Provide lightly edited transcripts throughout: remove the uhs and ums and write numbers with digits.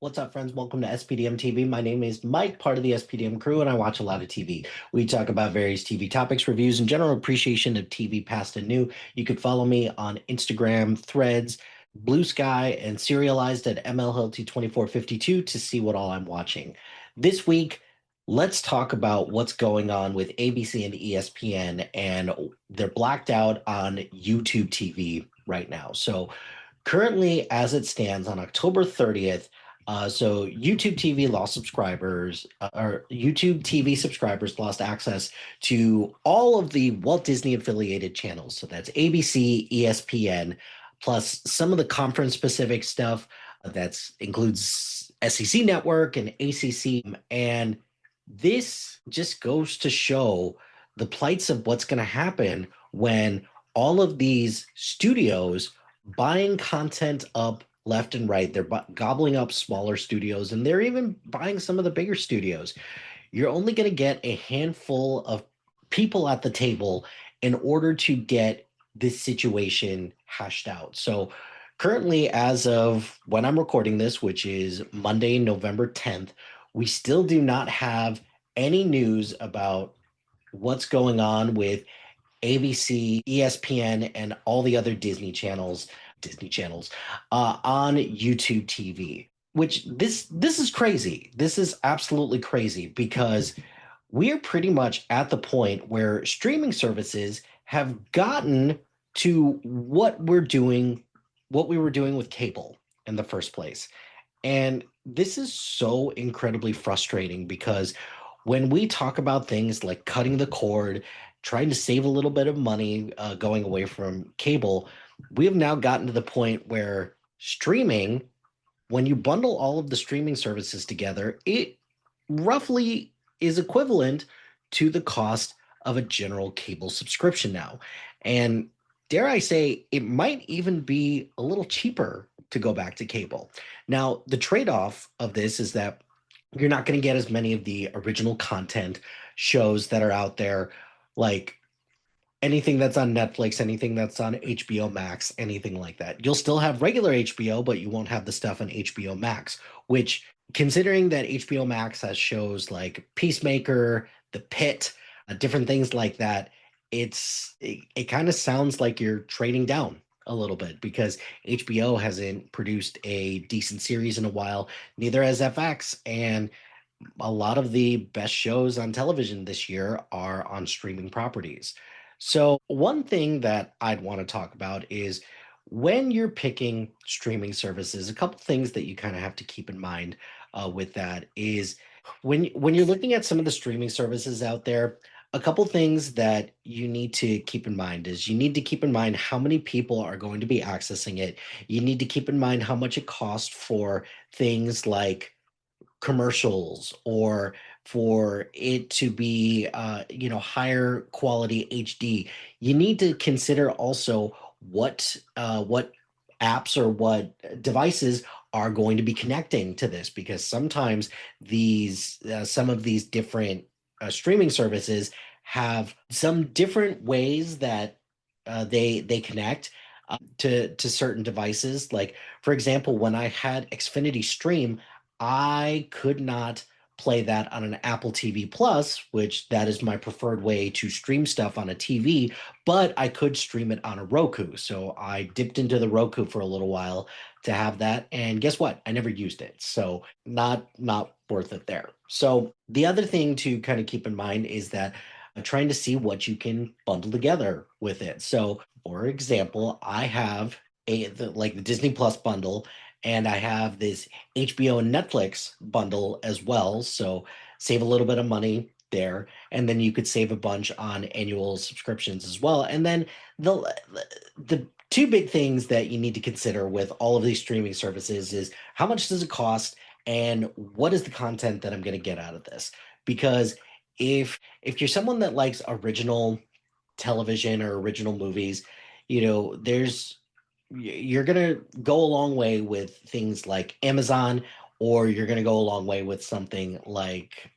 What's up, friends? Welcome to SPDM TV. My name is Mike, part of the SPDM crew, and I watch a lot of TV. We talk about various TV topics, reviews, and general appreciation of TV past and new. You can follow me on Instagram, Threads, Blue Sky, and serialized at MLHT2452 to see what all I'm watching. This week, let's talk about what's going on with ABC and ESPN, and they're blacked out on YouTube TV right now. So, currently, as it stands on October 30th, so YouTube TV lost subscribers, or YouTube TV subscribers lost access to all of the Walt Disney affiliated channels. So that's ABC, ESPN, plus some of the conference specific stuff that includes SEC Network and ACC. And this just goes to show the plights of what's going to happen when all of these studios buying content up left and right. They're gobbling up smaller studios, and they're even buying some of the bigger studios. You're only going to get a handful of people at the table in order to get this situation hashed out. So, currently, as of when I'm recording this, which is Monday, November 10th, we still do not have any news about what's going on with ABC, ESPN, and all the other Disney channels on YouTube TV. Which this is crazy. This is absolutely crazy because we are pretty much at the point where streaming services have gotten to what we were doing with cable in the first place. And this is so incredibly frustrating because when we talk about things like cutting the cord, trying to save a little bit of money going away from cable, we have now gotten to the point where streaming, when you bundle all of the streaming services together, it roughly is equivalent to the cost of a general cable subscription now. And dare I say, it might even be a little cheaper to go back to cable. Now, the trade off of this is that you're not going to get as many of the original content shows that are out there, like anything that's on Netflix, anything that's on HBO Max, anything like that. You'll still have regular HBO, but you won't have the stuff on HBO Max, which, considering that HBO Max has shows like Peacemaker, The Pit, different things like that, it kind of sounds like you're trading down a little bit because HBO hasn't produced a decent series in a while, neither has FX, and a lot of the best shows on television this year are on streaming properties. So, one thing that I'd want to talk about is when you're picking streaming services, a couple things that you kind of have to keep in mind with that is when you're looking at some of the streaming services out there, a couple things that you need to keep in mind is you need to keep in mind how many people are going to be accessing it. You need to keep in mind how much it costs for things like commercials or for it to be higher quality HD. You need to consider also what apps or what devices are going to be connecting to this because sometimes these some of these different streaming services have some different ways that they connect to certain devices. Like, for example, when I had Xfinity Stream, I could not play that on an Apple TV Plus, which that is my preferred way to stream stuff on a TV, but I could stream it on a Roku. So I dipped into the Roku for a little while to have that, and guess what? I never used it. So not worth it there. So the other thing to kind of keep in mind is that trying to see what you can bundle together with it. So, for example, I have like the Disney Plus bundle, and I have this HBO and Netflix bundle as well. So save a little bit of money there, and then you could save a bunch on annual subscriptions as well. And then the the two big things that you need to consider with all of these streaming services is how much does it cost and what is the content that I'm going to get out of this? Because if you're someone that likes original television or original movies, there's you're going to go a long way with things like Amazon, or you're going to go a long way with something like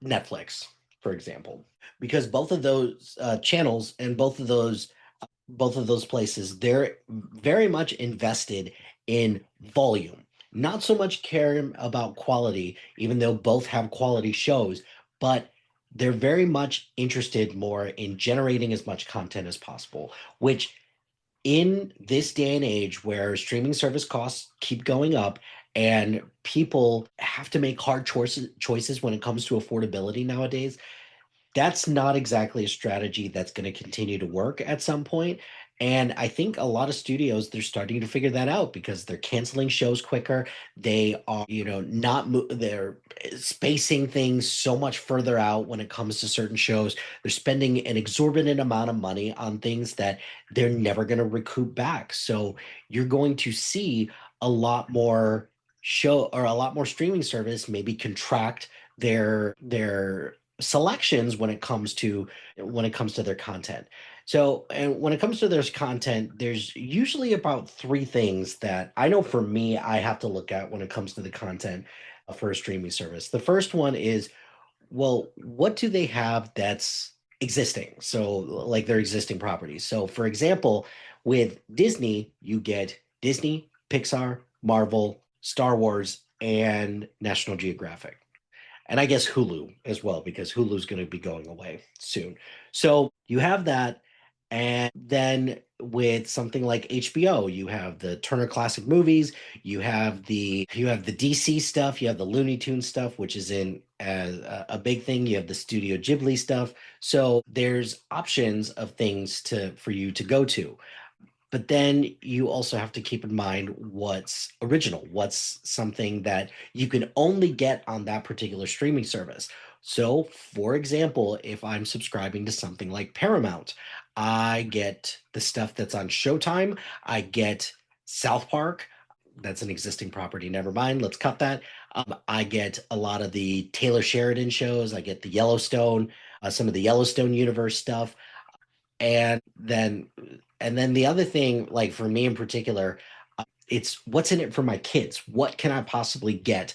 Netflix, for example, because both of those channels and both of those places, they're very much invested in volume. not so much care about quality, even though both have quality shows, but they're very much interested more in generating as much content as possible, which in this day and age where streaming service costs keep going up and people have to make hard choices when it comes to affordability nowadays, that's not exactly a strategy that's going to continue to work at some point. And I think a lot of studios, they're starting to figure that out because they're canceling shows quicker. They are, not they're spacing things so much further out when it comes to certain shows. They're spending an exorbitant amount of money on things that they're never going to recoup back. So you're going to see a lot more show or a lot more streaming service maybe contract their selections when it comes to their content. So, and when it comes to their content, there's usually about three things that I know for me I have to look at when it comes to the content for a streaming service. The first one is, well, what do they have that's existing? So, like their existing properties. So, for example, with Disney, you get Disney, Pixar, Marvel, Star Wars, and National Geographic, and I guess Hulu as well, because Hulu's going to be going away soon. So you have that. And then with something like HBO, you have the Turner Classic Movies, you have the DC stuff, you have the Looney Tunes stuff, which is in as a big thing. You have the Studio Ghibli stuff. So there's options of things to for you to go to. But then you also have to keep in mind what's original, what's something that you can only get on that particular streaming service. So, for example, if I'm subscribing to something like Paramount, I get the stuff that's on Showtime, I get South Park. That's an existing property. Never mind. Let's cut that. I get a lot of the Taylor Sheridan shows. I get the Yellowstone, some of the Yellowstone universe stuff. And then the other thing, like for me in particular, it's what's in it for my kids. What can I possibly get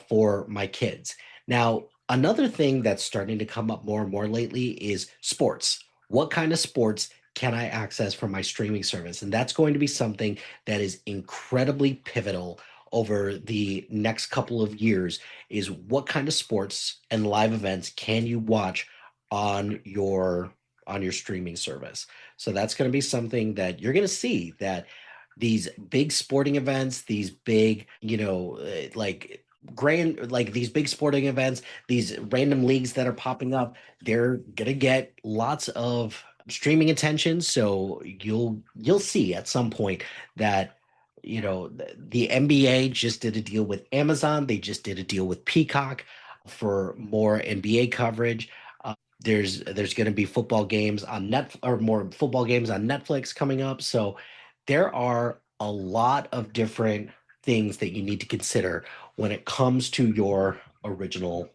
for my kids? Now, another thing that's starting to come up more and more lately is sports. What kind of sports can I access from my streaming service? And that's going to be something that is incredibly pivotal over the next couple of years, is what kind of sports and live events can you watch on your streaming service. So that's going to be something that you're going to see, that these big sporting events, these big, like grand, like these big sporting events, these random leagues that are popping up, they're going to get lots of streaming attention. So you'll see at some point that the NBA just did a deal with Amazon. They just did a deal with Peacock for more NBA coverage. There's going to be football games on net or more football games on Netflix coming up. So there are a lot of different things that you need to consider when it comes to your original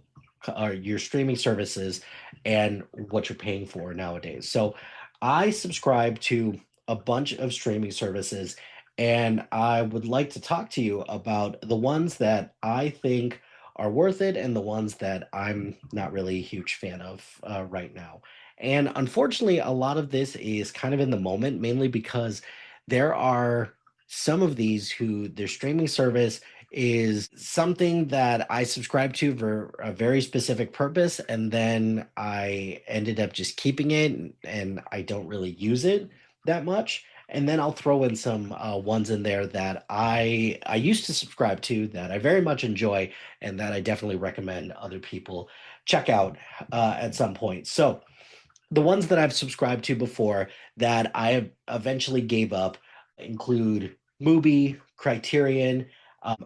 your streaming services and what you're paying for nowadays. So I subscribe to a bunch of streaming services, and I would like to talk to you about the ones that I think are worth it and the ones that I'm not really a huge fan of right now. And unfortunately, a lot of this is kind of in the moment, mainly because there are some of these who their streaming service is something that I subscribe to for a very specific purpose, and then I ended up just keeping it, and I don't really use it that much. And then I'll throw in some ones in there that I used to subscribe to that I very much enjoy, and that I definitely recommend other people check out at some point. So the ones that I've subscribed to before that I eventually gave up include Mubi, Criterion.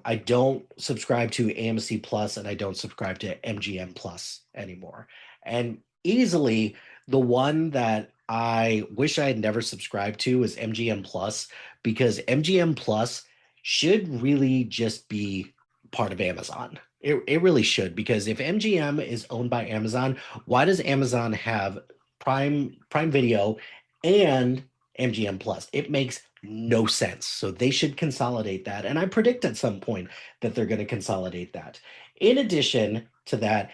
I don't subscribe to AMC Plus, and I don't subscribe to MGM Plus anymore. And easily the one that I wish I had never subscribed to is MGM Plus, because MGM Plus should really just be part of Amazon. It really should, because if MGM is owned by Amazon, why does Amazon have Prime Video and MGM Plus? It makes no sense. So they should consolidate that. And I predict at some point that they're going to consolidate that. In addition to that,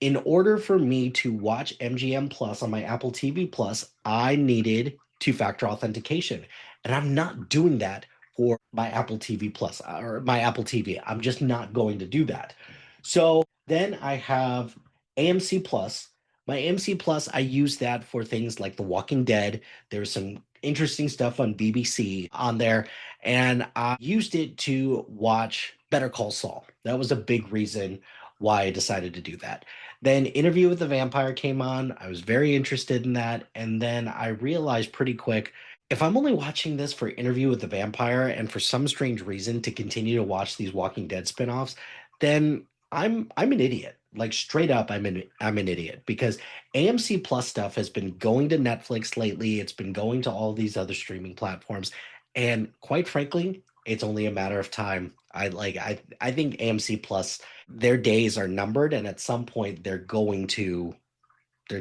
in order for me to watch MGM Plus on my Apple TV Plus, I needed two-factor authentication. And I'm not doing that for my Apple TV Plus or my Apple TV. I'm just not going to do that. So then I have AMC Plus. My AMC Plus, I use that for things like The Walking Dead. There's some interesting stuff on BBC on there, and I used it to watch Better Call Saul. That was a big reason why I decided to do that. Then Interview with the Vampire came on. I was very interested in that, and then I realized pretty quick if I'm only watching this for Interview with the Vampire and for some strange reason to continue to watch these Walking Dead spinoffs, then I'm an idiot. Like straight up, I'm an idiot because AMC Plus stuff has been going to Netflix lately. It's been going to all these other streaming platforms, and quite frankly, it's only a matter of time. I think AMC Plus, their days are numbered, and at some point they're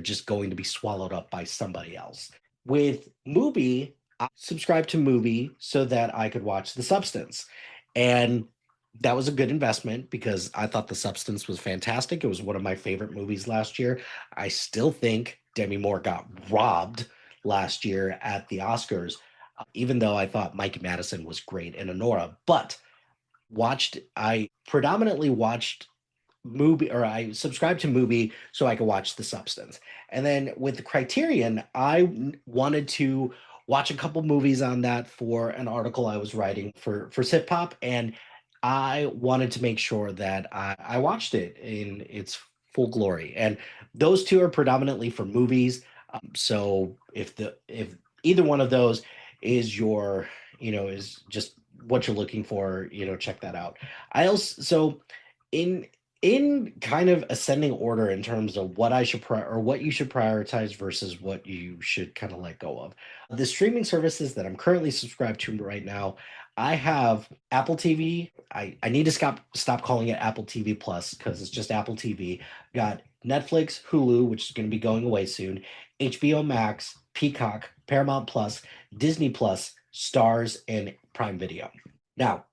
just going to be swallowed up by somebody else. With Mubi, I subscribed to Mubi so that I could watch The Substance. And that was a good investment because I thought The Substance was fantastic. It was one of my favorite movies last year. I still think Demi Moore got robbed last year at the Oscars, even though I thought Mike Madison was great in Honora. But I predominantly watched movie or I subscribed to Mubi so I could watch The Substance. And then with the Criterion, wanted to watch a couple movies on that for an article I was writing for Sip Pop, and I wanted to make sure that I watched it in its full glory. And those two are predominantly for movies. So if either one of those is your, is just what you're looking for, check that out. I also so in in kind of ascending order in terms of what I should or what you should prioritize versus what you should kind of let go of. The streaming services that I'm currently subscribed to right now, I have Apple TV. I need to stop calling it Apple TV Plus because it's just Apple TV. Got Netflix, Hulu, which is going to be going away soon, HBO Max, Peacock, Paramount Plus, Disney Plus, Stars, and Prime Video. Now,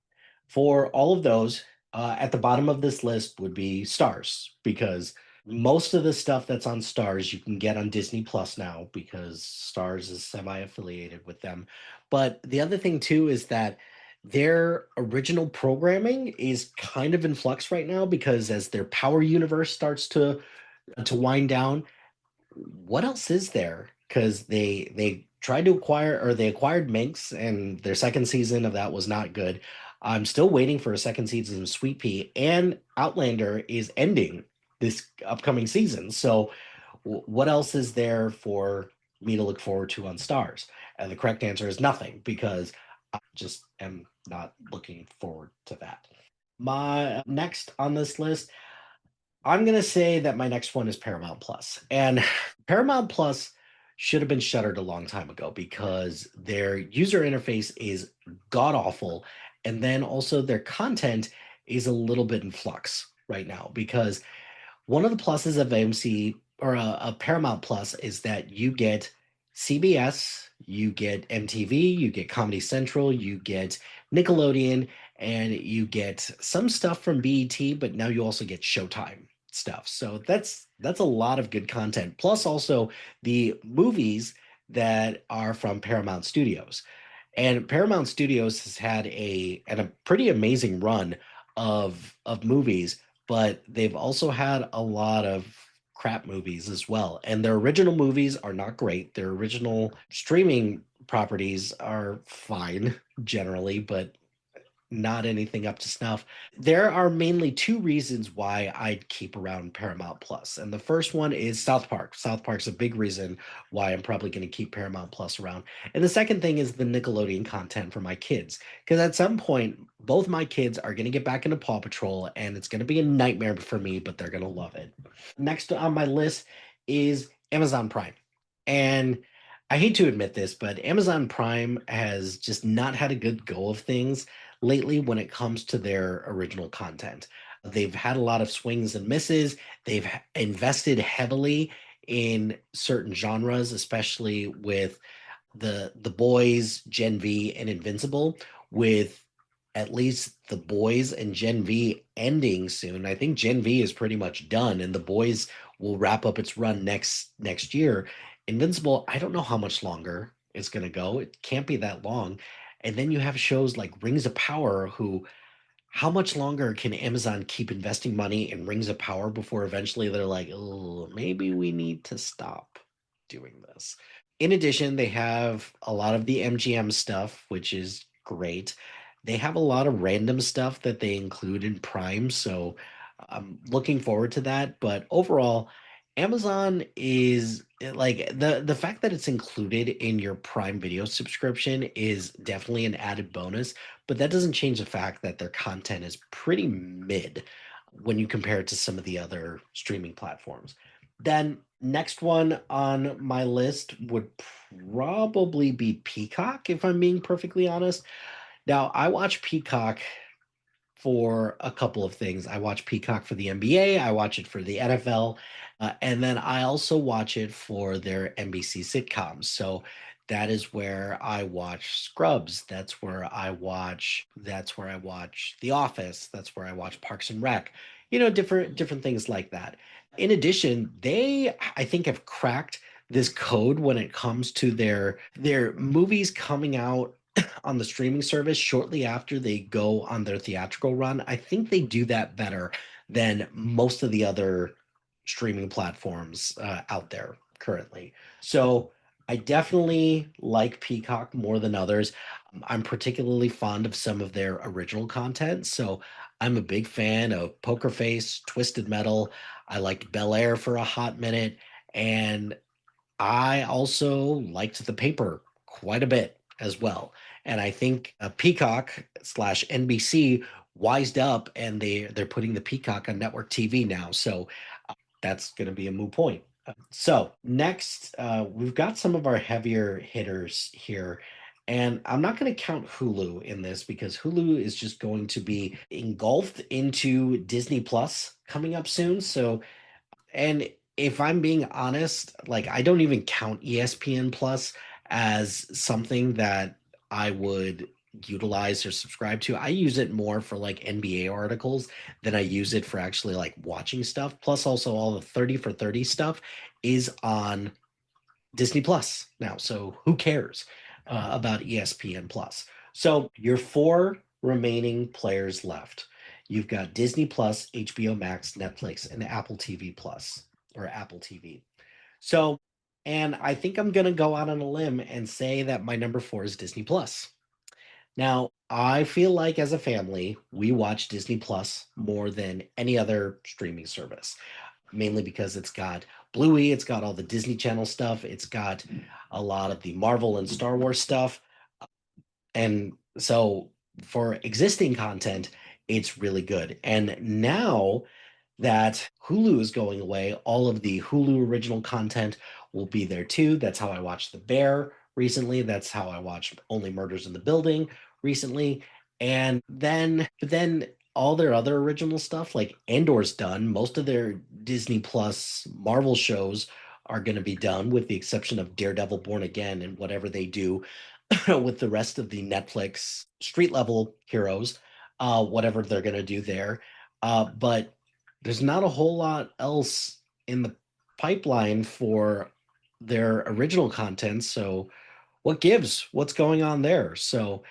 for all of those, at the bottom of this list would be Stars because most of the stuff that's on Stars you can get on Disney Plus now because Stars is semi-affiliated with them. But the other thing too is that their original programming is kind of in flux right now because as their Power Universe starts to wind down, what else is there? Because they tried to acquire or they acquired Minx, and their second season of that was not good. I'm still waiting for a second season of Sweet Pea, and Outlander is ending this upcoming season. So, what else is there for me to look forward to on Stars? And the correct answer is nothing because I just am not looking forward to that. My next on this list, I'm gonna say that my next one is Paramount Plus, and Paramount Plus should have been shuttered a long time ago because their user interface is god awful, and then also their content is a little bit in flux right now because one of the pluses of AMC or a Paramount Plus is that you get CBS, you get MTV, you get Comedy Central, you get Nickelodeon, and you get some stuff from BET, but now you also get Showtime stuff. So that's a lot of good content. Plus also the movies that are from Paramount Studios. And Paramount Studios has had a pretty amazing run of movies, but they've also had a lot of crap movies as well. And their original movies are not great. Their original streaming properties are fine generally, but not anything up to snuff. There are mainly two reasons why I'd keep around Paramount Plus. And the first one is South Park. South Park's a big reason why I'm probably going to keep Paramount Plus around. And the second thing is the Nickelodeon content for my kids. Because at some point, both my kids are going to get back into Paw Patrol, and it's going to be a nightmare for me, but they're going to love it. Next on my list is Amazon Prime. And I hate to admit this, but Amazon Prime has just not had a good go of things lately when it comes to their original content. They've had a lot of swings and misses. They've invested heavily in certain genres, especially with the Boys, Gen V, and Invincible, with at least the Boys and Gen V ending soon. I think Gen V is pretty much done, and the Boys will wrap up its run next year. Invincible, I don't know how much longer it's going to go. It can't be that long. And then you have shows like Rings of Power, who how much longer can Amazon keep investing money in Rings of Power before eventually they're like, oh, maybe we need to stop doing this? In addition, they have a lot of the MGM stuff, which is great. They have a lot of random stuff that they include in Prime, so I'm looking forward to that. But overall, Amazon is like the fact that it's included in your Prime Video subscription is definitely an added bonus, but that doesn't change the fact that their content is pretty mid when you compare it to some of the other streaming platforms. Then next one on my list would probably be Peacock, if I'm being perfectly honest. Now, I watch Peacock for a couple of things. I watch Peacock for the NBA, I watch it for the NFL, and then I also watch it for their NBC sitcoms. So that is where I watch Scrubs. That's where I watch The Office. That's where I watch Parks and Rec. Different things like that. In addition, they I think have cracked this code when it comes to their movies coming out on the streaming service shortly after they go on their theatrical run. I think they do that better than most of the other streaming platforms out there currently. So I definitely like Peacock more than others. I'm particularly fond of some of their original content. So I'm a big fan of Poker Face, Twisted Metal. I liked Bel Air for a hot minute. And I also liked the paper quite a bit as well. And I think Peacock slash NBC wised up and they're putting the Peacock on network TV now. So that's going to be a moot point. So next, we've got some of our heavier hitters here. And I'm not going to count Hulu in this because Hulu is just going to be engulfed into Disney Plus coming up soon. So and if I'm being honest, like I don't even count ESPN Plus as something that I would utilize or subscribe to. I use it more for like NBA articles than I use it for actually like watching stuff. Plus, also all the 30 for 30 stuff is on Disney Plus now. So who cares about ESPN Plus? So your four remaining players left. You've got Disney Plus, HBO Max, Netflix, and Apple TV Plus or Apple TV. So, and I think I'm going to go out on a limb and say that my number four is Disney Plus. Now, I feel like as a family, we watch Disney Plus more than any other streaming service, mainly because it's got Bluey, it's got all the Disney Channel stuff, it's got a lot of the Marvel and Star Wars stuff. And so for existing content, it's really good. And now that Hulu is going away, all of the Hulu original content will be there too. That's how I watched The Bear recently. That's how I watched Only Murders in the Building recently. And then all their other original stuff, like Andor's done. Most of their Disney Plus Marvel shows are going to be done, with the exception of Daredevil Born Again and whatever they do with the rest of the Netflix street level heroes, whatever they're going to do there. But there's not a whole lot else in the pipeline for their original content. So, what gives? What's going on there? So,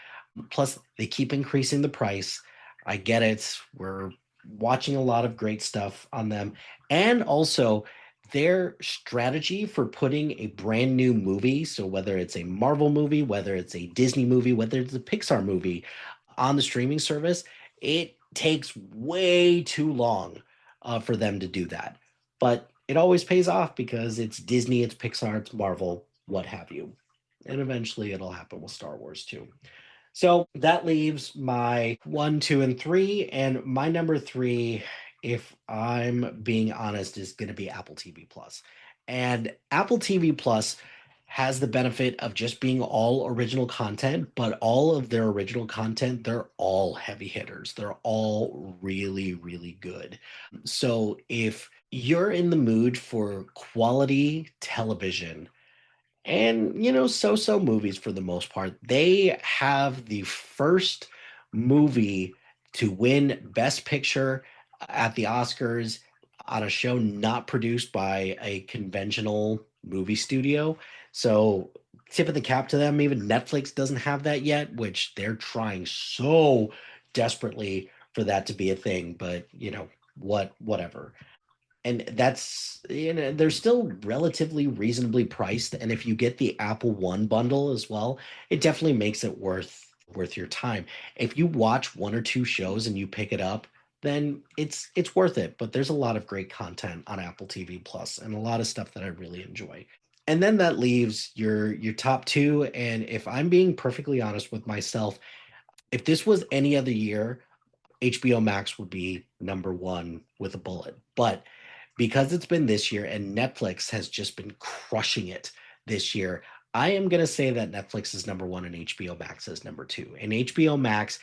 plus, they keep increasing the price. I get it. We're watching a lot of great stuff on them. And also, their strategy for putting a brand new movie, so whether it's a Marvel movie, whether it's a Disney movie, whether it's a Pixar movie on the streaming service, it takes way too long for them to do that. But it always pays off because it's Disney, it's Pixar, it's Marvel, what have you. And eventually it'll happen with Star Wars too. So that leaves my one, two, and three. And my number three, if I'm being honest, is going to be Apple TV Plus. And Apple TV Plus has the benefit of just being all original content, but all of their original content, they're all heavy hitters. They're all really, really good. So if you're in the mood for quality television, and so-so movies for the most part, they have the first movie to win Best Picture at the Oscars on a show not produced by a conventional movie studio. So tip of the cap to them. Even Netflix doesn't have that yet, which they're trying so desperately for that to be a thing. But whatever. And that's they're still relatively reasonably priced. And if you get the Apple One bundle as well, it definitely makes it worth your time. If you watch one or two shows and you pick it up, then it's worth it. But there's a lot of great content on Apple TV Plus and a lot of stuff that I really enjoy. And then that leaves your top two. And if I'm being perfectly honest with myself, if this was any other year, HBO Max would be number one with a bullet. But because it's been this year and Netflix has just been crushing it this year, I am going to say that Netflix is number one and HBO Max is number two. And HBO Max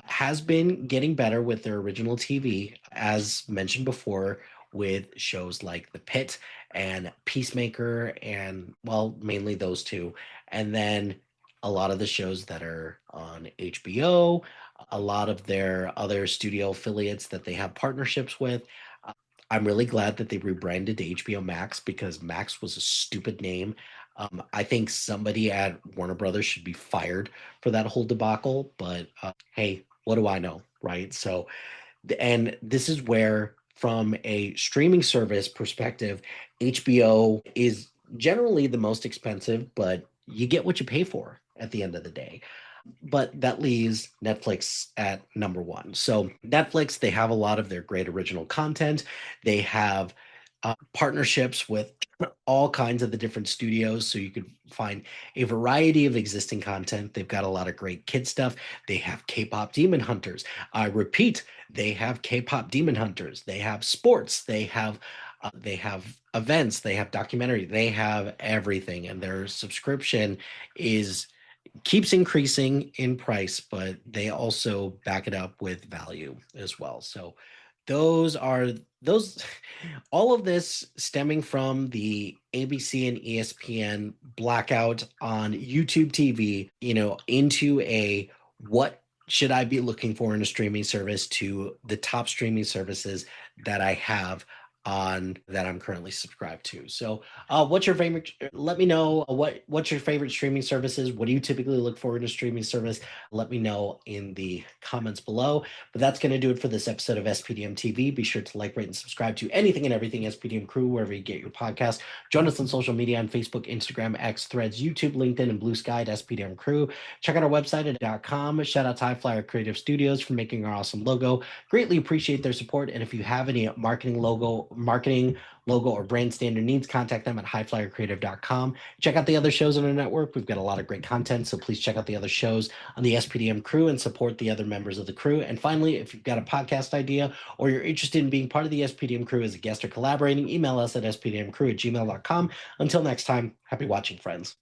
has been getting better with their original TV, as mentioned before, with shows like The Pit and Peacemaker, and well, mainly those two. And then a lot of the shows that are on HBO, a lot of their other studio affiliates that they have partnerships with. I'm really glad that they rebranded to HBO Max because Max was a stupid name. I think somebody at Warner Brothers should be fired for that whole debacle. But hey, what do I know, right? So, and this is where, from a streaming service perspective, HBO is generally the most expensive, but you get what you pay for at the end of the day. But that leaves Netflix at number one. So Netflix, they have a lot of their great original content. They have partnerships with all kinds of the different studios, so you could find a variety of existing content. They've got a lot of great kid stuff. They have K-pop Demon Hunters. I repeat, they have K-pop Demon Hunters. They have sports. They have events. They have documentary. They have everything, and their subscription is keeps increasing in price, but they also back it up with value as well. So those are those all of this stemming from the ABC and ESPN blackout on YouTube TV, into a what should I be looking for in a streaming service to the top streaming services that I have on that I'm currently subscribed to. So, what's your favorite? Let me know what's your favorite streaming services. What do you typically look for in a streaming service? Let me know in the comments below. But that's going to do it for this episode of SPDM TV. Be sure to like, rate, and subscribe to anything and everything SPDM Crew wherever you get your podcast. Join us on social media on Facebook, Instagram, X, Threads, YouTube, LinkedIn, and Blue Sky at SPDM Crew. Check out our website at .com. Shout out to HiFlyer Creative Studios for making our awesome logo. Greatly appreciate their support. And if you have any marketing, logo, or brand standard needs, contact them at HiFlyerCreative.com. Check out the other shows on our network. We've got a lot of great content, so please check out the other shows on the SPDM crew and support the other members of the crew. And finally, if you've got a podcast idea or you're interested in being part of the SPDM crew as a guest or collaborating, email us at spdmcrew@gmail.com. Until next time, happy watching, friends.